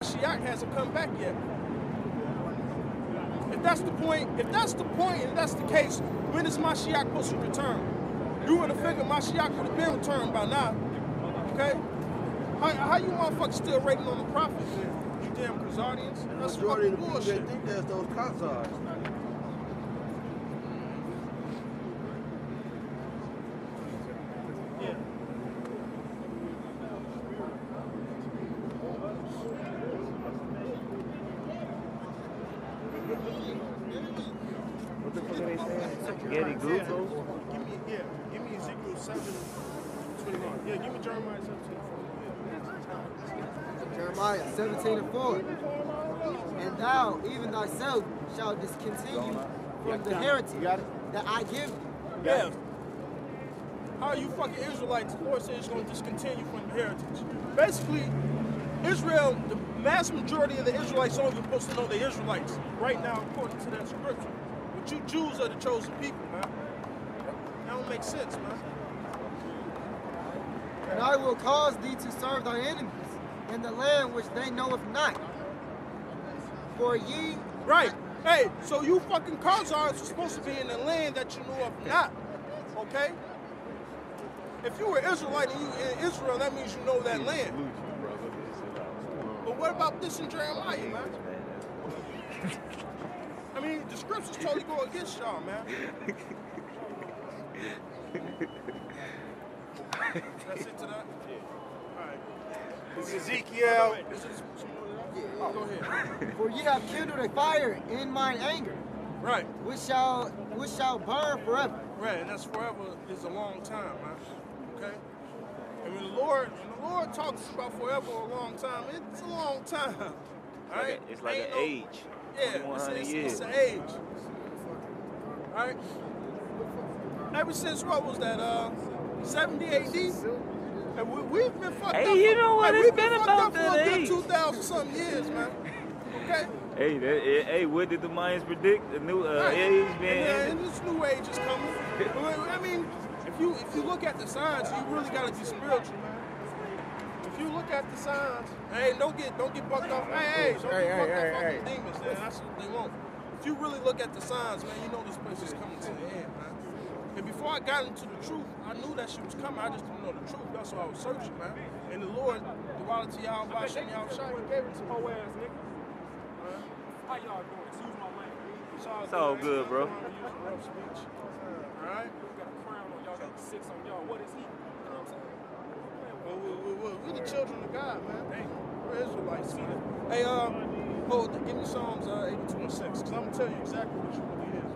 Mashiach hasn't come back yet. If that's the point, and that's the case, when is Mashiach supposed to return? You would have figured Mashiach would have been returned by now. Okay? How you motherfuckers still rating on the prophets then? You damn Khazarians? That's fucking bullshit. They think that's those Khazars. Spaghetti Google. Give me Ezekiel 7:21. Yeah, give me Jeremiah 17:4. Jeremiah 17:4. And thou, even thyself, shalt discontinue from the heritage that I give you. Yeah. How are you fucking Israelites? The Lord says he's going to discontinue from the heritage. Basically, Israel, the vast majority of the Israelites aren't even supposed to know the Israelites right now, according to that scripture. But you Jews are the chosen people, man. That don't make sense, man. And I will cause thee to serve thy enemies in the land which they know of not. For ye... Right. Hey, so you fucking Khazars are supposed to be in the land that you know of not. Okay? If you were Israelite and you in Israel, that means you know that land. But what about this in Jeremiah, man? I mean, the scriptures totally go against y'all, man. That's it to that? All right. It's Ezekiel. Go ahead. For ye have kindled a fire in mine anger, Right. which shall burn forever. Right, and that's forever is a long time, man. Okay? And when the Lord talks about forever or a long time, it's a long time. All right? It's like an age. Yeah, it's an age. All right? Ever since, what was that, 70 AD? And we've been fucked up. Hey, you know what? Hey, It's been about for that a good age. 2,000-something years, man. Okay? Hey, what did the Mayans predict? The new age, man. And this new age is coming. I mean, if you look at the signs, you really gotta be spiritual, man. If you look at the signs, hey, don't get bucked off. Hey, don't get bucked off fucking demons, man. That's what they want. If you really look at the signs, man, you know this place is coming to the end, man. And before I got into the truth, I knew that she was coming. I just didn't know the truth. That's why I was searching, man. And the Lord, the quality y'all watching y'all shine, he gave it to me. Whole ass nigga. How y'all doing? Excuse my language. It's all good, bro. Alright? You got a crown on y'all, got 6 on y'all. What is he? You know what I'm saying? We're the children of God, man. We're Israelites. Hey, give me Psalms 82 and 6, because I'm going to tell you exactly what you really is.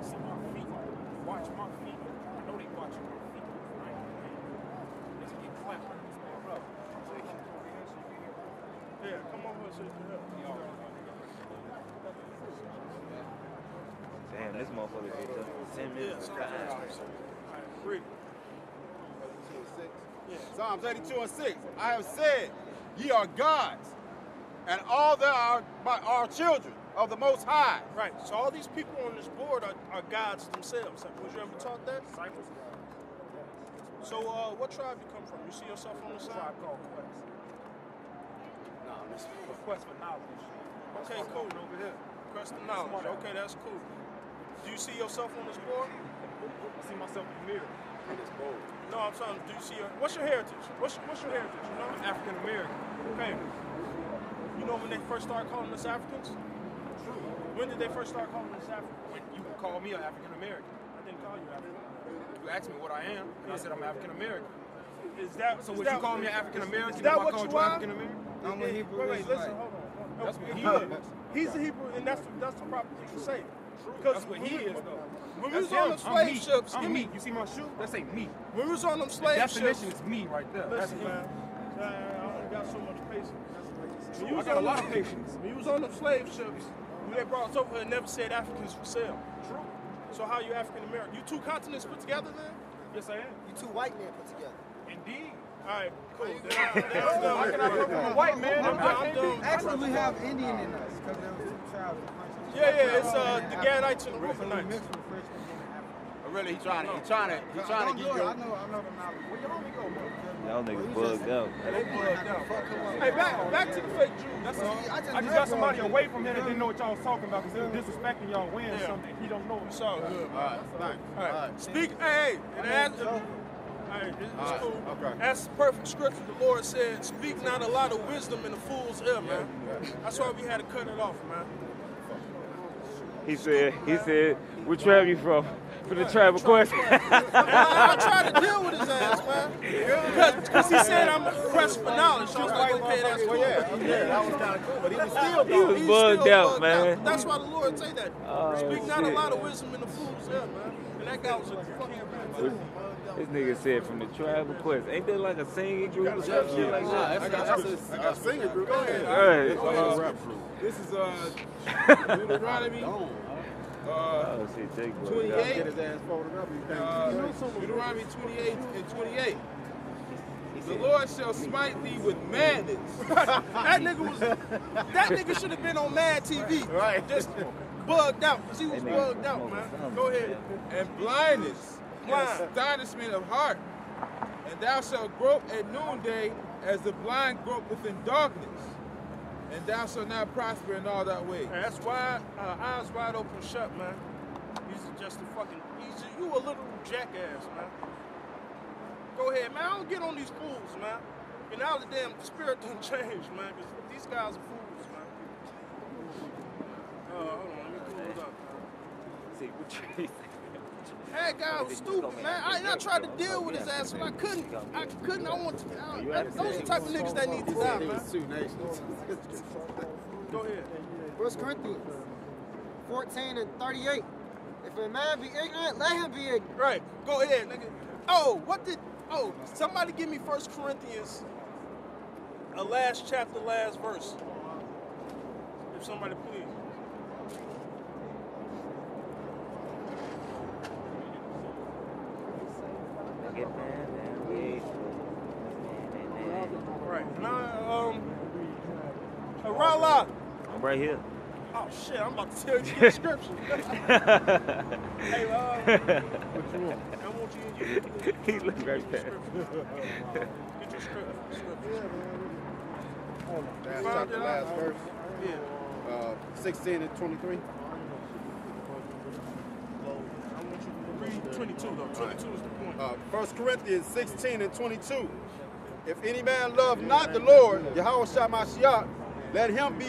See my feet. Watch my feet. I know they watching my feet. Right? Let's get clapping. Yeah, come over so you can help. Damn, this motherfucker gets up 10 minutes. Read. Psalms 82 and 6. I have said, ye are gods, and all that are children of the Most High. Right, so all these people on this board are gods themselves. Was you ever taught that? Cyprus. So what tribe you come from? You see yourself on the side? Tribe called Quest. A quest for knowledge. Okay, cool. Over here. Quest of knowledge. Okay, that's cool. Do you see yourself on this board? I see myself in the mirror. In this bowl. No, I'm saying, do you see what's your heritage? What's your heritage? You know? I'm African American. Okay. You know when they first started calling us Africans? True. When did they first start calling us Africans? When you call me an African American. I didn't call you African. You asked me what I am, and I said I'm African American. Is that So would you call me an African American? Is that if I what called you are? African American? I'm a Hebrew Wait, Israelite. listen, hold on. That's what he is. He's a Hebrew, and that's the proper thing to say. That's what he is, though. When we was That's on him. them slave I'm ships, I'm me. You see my shoe? That say me. when we was on them The slave definition ships, is me right there. listen, That's man, I only got so much patience. When you I was got a on lot them- of patience. When you was on them slave ships, when they brought us over here, never said Africans for sale. True. So how you African American? You two continents put together then? Yes, I am. You two white men put together. Indeed. All right, cool. Then How can I come from a white man? I'm done. Actually, we have Indian in us because there was 2 tribes. Yeah, it's the Gadites and the Reubenites. But really, he trying to keep you. I know the knowledge. Where your homie go, bro? Y'all niggas bugged out. They bugged out. Hey, back to the fake Jews. I just got somebody away from him that didn't know what y'all was talking about because he was disrespecting y'all wearing something he don't know. It's all good. All right, thanks. All right. Speak, hey, and as it's cool. Okay. That's perfect scripture. The Lord said, speak not a lot of wisdom in the fool's ear, man. That's why we had to cut it off, man. He said, where tribe you from? For the tribal question. I tried to deal with his ass, man. Because he said I'm pressed for knowledge. So I was like, okay, that's cool. Yeah, that was kind of cool. But he was still He was bugged out, man. That's why the Lord say that. Oh, Speak not a shit. lot of wisdom in the fool's ear, man. And that guy was a fucking fool. This nigga said from the tribal quest. Ain't that like a singing group or some shit like that? That's a singing group. Go ahead. All right. This is Deuteronomy Oh shit, take 28. Get his ass folded up. Deuteronomy 28 and 28. The Lord shall smite thee with madness. That nigga should have been on Mad TV. Right. Just bugged out, because he was bugged out, man. Go ahead. And blindness, Blind. and astonishment of heart. And thou shalt grope at noonday as the blind grope within darkness. And thou shalt not prosper in all thy ways. That's why eyes wide open shut, man. He's just a fucking, you a little jackass, man. Go ahead, man. I don't get on these fools, man. And now the damn spirit done changed, man, because these guys are fools, man. Hold on, let me pull it up, man. See, what you That guy was stupid, man. I tried to deal with his ass, but I couldn't. I want to. Those are the type of niggas that need to die, man. Go ahead. 1 Corinthians 14 and 38. If a man be ignorant, let him be ignorant. Right. Go ahead, nigga. Somebody give me 1 Corinthians, last chapter, last verse. If somebody please. Right. Now, Rala. I'm right here. Oh shit, I'm about to tell you the scripture. Hey, what you want? I want you. He looked right there. Get your scripture. Last chapter, last verse. Yeah. 16 and 23. I want you to read 22 though. 22 is the point. 1 Corinthians 16 and 22. If any man love not the Lord, Yahweh Shamashiach, let him be.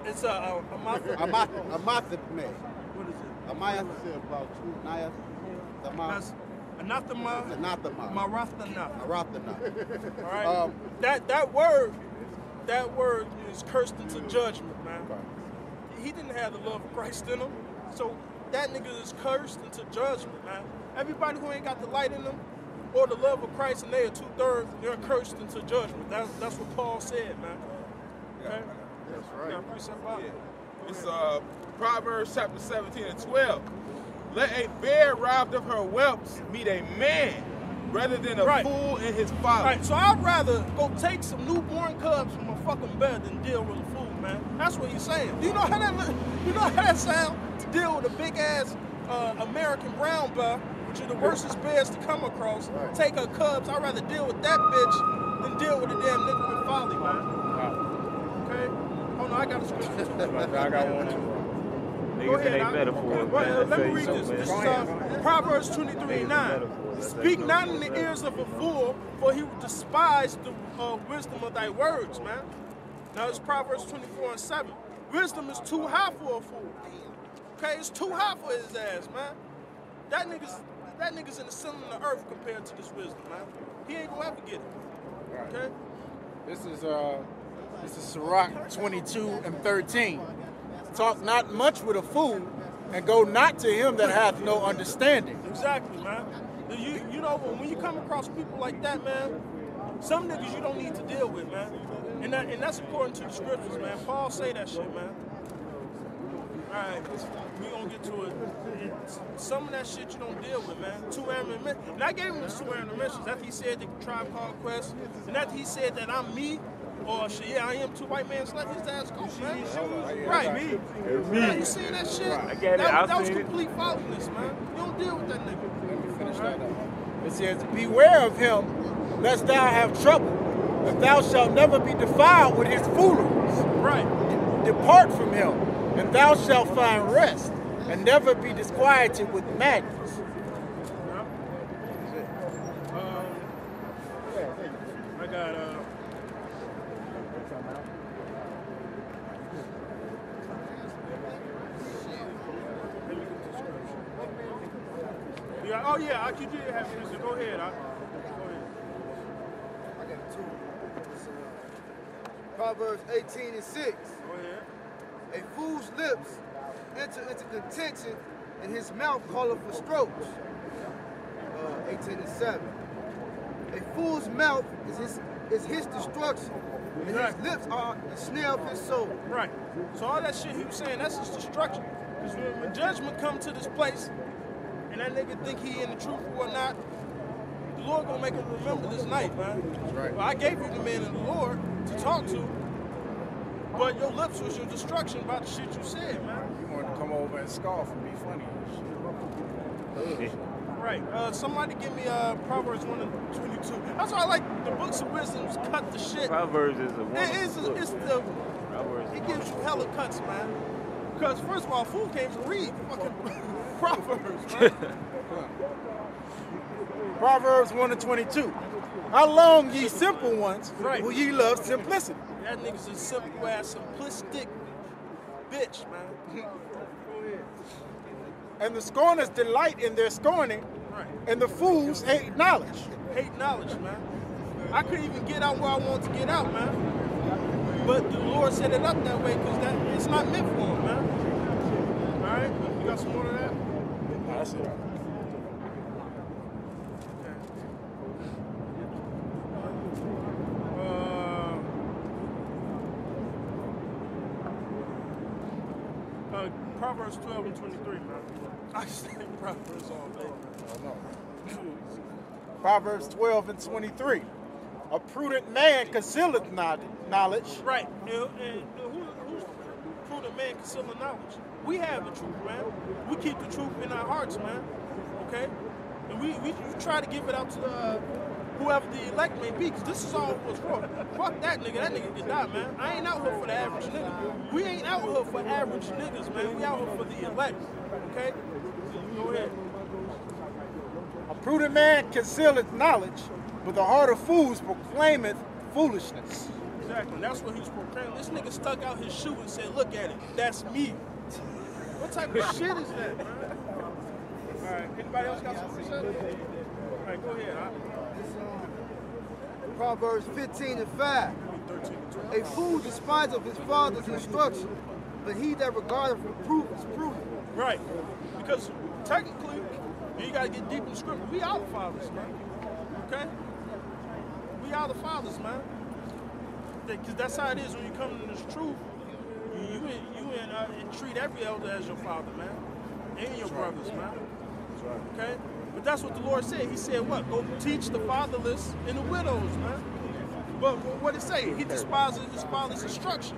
It's a mouth. Amathime. What is it? Amath. That's anathema. Anathema. Marathana. Arathana. All right. That word is cursed into judgment, man. He didn't have the love of Christ in him, so that nigga is cursed into judgment, man. Everybody who ain't got the light in them or the love of Christ and they are 2/3, they're cursed into judgment. That's what Paul said, man. Okay. That's right. Yeah, precept Bible. It's Proverbs chapter 17 and 12. Let a bear robbed of her whelps meet a man rather than a fool in his folly. Right, so I'd rather go take some newborn cubs from a fucking bear than deal with a fool, man. That's what he's saying. Do you know how that look? You know how that sound to deal with a big ass American brown bear, which are the worstest bears to come across. Right. Take her cubs. I'd rather deal with that bitch than deal with a damn nigga with folly, man. Okay? Oh no, I got a scripture. I got one. Go ahead. Ain't metaphor, Let me read so, this. man. This is Proverbs 23:9. Speak not in the ears of a fool, for he will despise the wisdom of thy words, man. Now it's Proverbs 24:7. Wisdom is too high for a fool. Okay, it's too high for his ass, man. That nigga's in the center of the earth compared to this wisdom, man. He ain't gonna ever get it. Okay? This is Sirach 22 and 13. Talk not much with a fool, and go not to him that hath no understanding. Exactly, man. You know, when you come across people like that, man, some niggas you don't need to deal with, man. And that's according to the scriptures, man. Paul say that shit, man. Alright, we gonna get to it. Some of that shit you don't deal with, man. 2 ammunitions. And I gave him the 2 ammunitions. After he said the Tribe Called Quest, and after he said that I'm me, or shit, yeah, I am 2 white men, let his ass go, man. Right, me. Yeah, you see that shit? I get it. That was complete faultiness, man. You don't deal with that nigga. Let me finish that up. It says, beware of him, lest thou have trouble, and thou shalt never be defiled with his fooleries. Right. Depart from him, and thou shalt find rest, and never be disquieted with madness. I got oh yeah, you did have it. So go ahead. Go ahead. I got 2. Proverbs 18 and 6. Go ahead. A fool's lips enter into contention, and his mouth calleth for strokes. 18 and 7. A fool's mouth is his destruction, and his lips are the snare of his soul. Right. So all that shit he was saying, that's his destruction. Because when judgment come to this place, and that nigga think he in the truth or not, the Lord gonna make him remember this night, man. That's right. Well, I gave you the man in the Lord to talk to, but your lips was your destruction by the shit you said, man. You wanted to come over and scoff and be funny and shit. Right. Somebody give me Proverbs 1 and 22. That's why I like the books of wisdoms cut the shit. Proverbs is a It gives you hella cuts, man. Because first of all, fool can't even read fucking Proverbs, man. Proverbs 1 and 22. How long, ye simple ones, will ye love simplicity? That nigga's a simple ass, simplistic bitch, man. Go ahead. And the scorners delight in their scorning, and the fools hate knowledge. Hate knowledge, man. I couldn't even get out where I wanted to get out, man. But the Lord set it up that way because it's not meant for him, man. All right? You got some more of that? No, that's it. Proverbs 12 and 23, man. I say Proverbs all day. No. Proverbs 12 and 23. A prudent man concealeth knowledge. Right. And who's prudent man concealing knowledge? We have the truth, man. We keep the truth in our hearts, man. Okay? And we try to give it out to whoever the elect may be, because this is all what's wrong. Fuck that nigga can die, man. I ain't out here for the average nigga. We ain't out here for average niggas, man. We out here for the elect. Okay? Go ahead. A prudent man concealeth knowledge, but the heart of fools proclaimeth foolishness. Exactly. That's what he's proclaiming. This nigga stuck out his shoe and said, look at it. That's me. What type of shit is that, man? All right. Anybody else got something to say? All right, go ahead. Proverbs 15 and 5. A fool despiseth his father's instruction, but he that regardeth reproof is prudent. Right. Because technically, you got to get deep in the scripture. We are the fathers, man. Okay? We are the fathers, man. Because that's how it is when you come to this truth. You treat every elder as your father, man. And your brothers, man. Okay? But that's what the Lord said. He said what? Go teach the fatherless and the widows, man. But what did it say? He despises his father's instruction.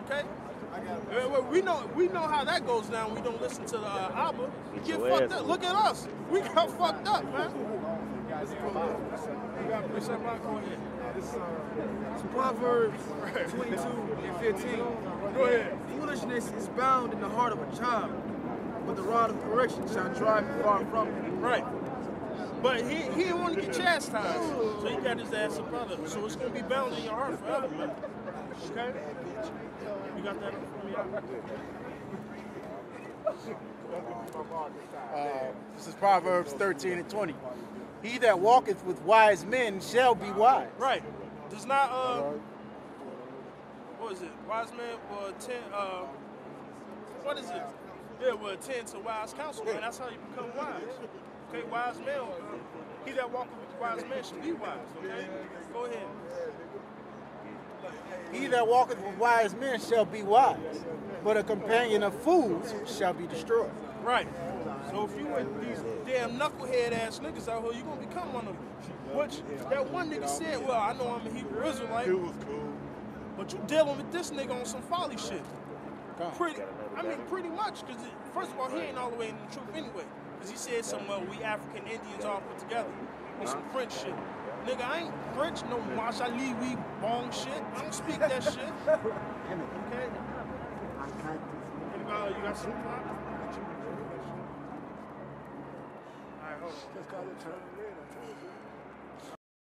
Okay? We know how that goes down. We don't listen to the Abba. We get fucked up. Look at us. We got fucked up, man. It's Proverbs 22 and 15. Go ahead. Foolishness is bound in the heart of a child, but the rod of correction shall drive you far from it. Right. But he didn't want to get chastised, so he got his ass up out of it. So it's going to be bound in your heart forever, man. Okay? You got that for me? This is Proverbs 13 and 20. He that walketh with wise men shall be wise. Right. Does not, what is it? Wise men will attend, what is it? Yeah, will attend to wise counsel, man. That's how you become wise. Okay, wise men, he that walketh with wise men should be wise, okay? Go ahead. He that walketh with wise men shall be wise. but a companion of fools shall be destroyed. Right. So if you with these damn knucklehead ass niggas out here, you gonna become one of them. Which that one nigga said, well, I know I'm a Hebrew Israelite. It was cool. But you dealing with this nigga on some folly shit. Come. Pretty much, because first of all, he ain't all the way in the truth anyway. Because he said some, we African Indians all put together on some French shit. Nigga, I ain't French, no Mashali, we bong shit. I don't speak that shit. Okay? You got some problem? Alright, hold on.